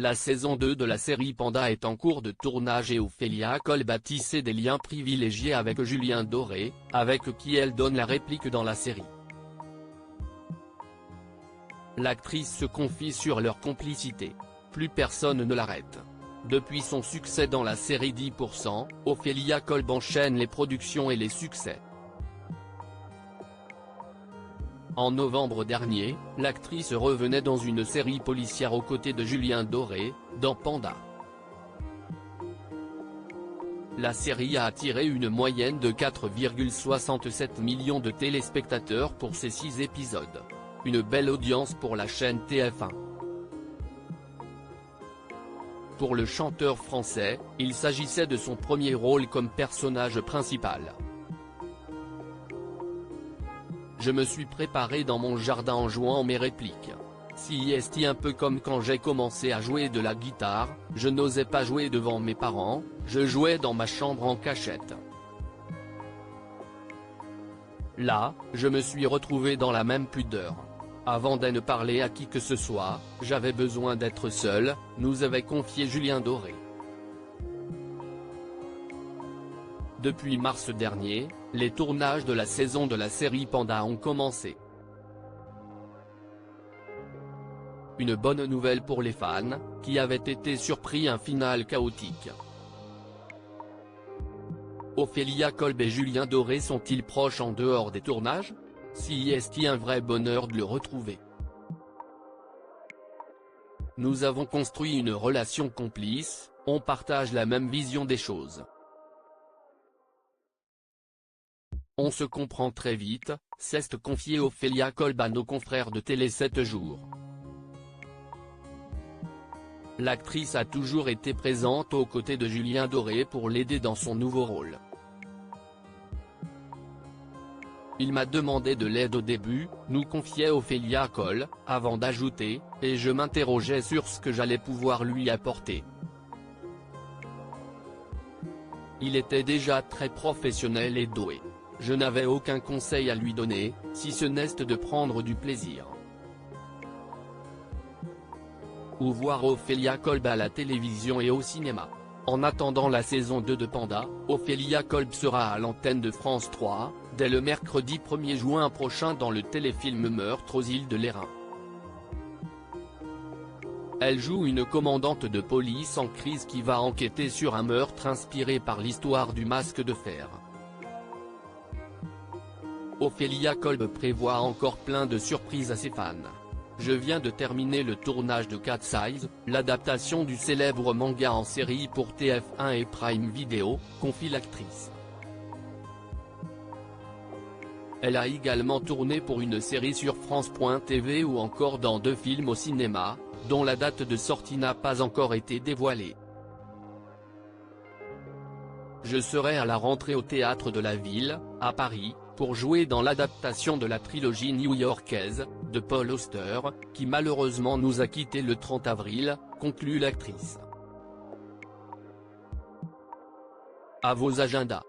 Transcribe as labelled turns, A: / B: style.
A: La saison 2 de la série Panda est en cours de tournage et Ophélia Kolb a tissé des liens privilégiés avec Julien Doré, avec qui elle donne la réplique dans la série. L'actrice se confie sur leur complicité. Plus personne ne l'arrête. Depuis son succès dans la série 10%, Ophélia Kolb enchaîne les productions et les succès. En novembre dernier, l'actrice revenait dans une série policière aux côtés de Julien Doré, dans Panda. La série a attiré une moyenne de 4,67 millions de téléspectateurs pour ses 6 épisodes. Une belle audience pour la chaîne TF1. Pour le chanteur français, il s'agissait de son premier rôle comme personnage principal. Je me suis préparé dans mon jardin en jouant mes répliques. Si est un peu comme quand j'ai commencé à jouer de la guitare, je n'osais pas jouer devant mes parents, je jouais dans ma chambre en cachette. Là, je me suis retrouvé dans la même pudeur. Avant de ne parler à qui que ce soit, j'avais besoin d'être seul, nous avait confié Julien Doré. Depuis mars dernier, les tournages de la saison de la série Panda ont commencé. Une bonne nouvelle pour les fans, qui avaient été surpris un final chaotique. Ophélia Kolb et Julien Doré sont-ils proches en dehors des tournages? Si est-il un vrai bonheur de le retrouver. Nous avons construit une relation complice, on partage la même vision des choses. On se comprend très vite, s'est confié Ophélia Kolb à nos confrères de Télé 7 jours. L'actrice a toujours été présente aux côtés de Julien Doré pour l'aider dans son nouveau rôle. Il m'a demandé de l'aide au début, nous confiait Ophélia Kolb, avant d'ajouter, et je m'interrogeais sur ce que j'allais pouvoir lui apporter. Il était déjà très professionnel et doué. Je n'avais aucun conseil à lui donner, si ce n'est de prendre du plaisir. Ou voir Ophélia Kolb à la télévision et au cinéma. En attendant la saison 2 de Panda, Ophélia Kolb sera à l'antenne de France 3, dès le mercredi 1er juin prochain dans le téléfilm Meurtre aux îles de l'Airain. Elle joue une commandante de police en crise qui va enquêter sur un meurtre inspiré par l'histoire du masque de fer. Ophélia Kolb prévoit encore plein de surprises à ses fans. Je viens de terminer le tournage de Cat Size, l'adaptation du célèbre manga en série pour TF1 et Prime Video, confie l'actrice. Elle a également tourné pour une série sur France.tv ou encore dans 2 films au cinéma, dont la date de sortie n'a pas encore été dévoilée. Je serai à la rentrée au Théâtre de la Ville, à Paris, pour jouer dans l'adaptation de la trilogie new-yorkaise, de Paul Auster, qui malheureusement nous a quittés le 30 avril, conclut l'actrice. À vos agendas.